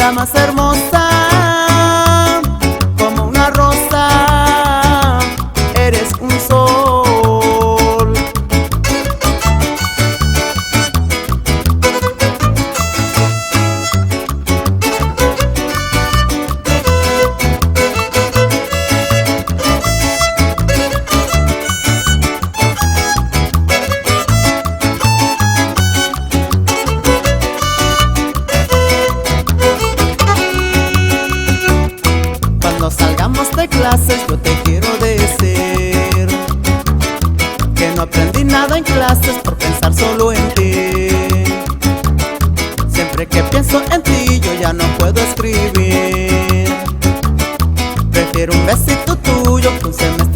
la más hermosa, como una rosa, eres un sol. Cuando salgamos de clases yo te quiero decir que no aprendí nada en clases por pensar solo en ti. Siempre que pienso en ti yo ya no puedo escribir. Prefiero un besito tuyo que un semestre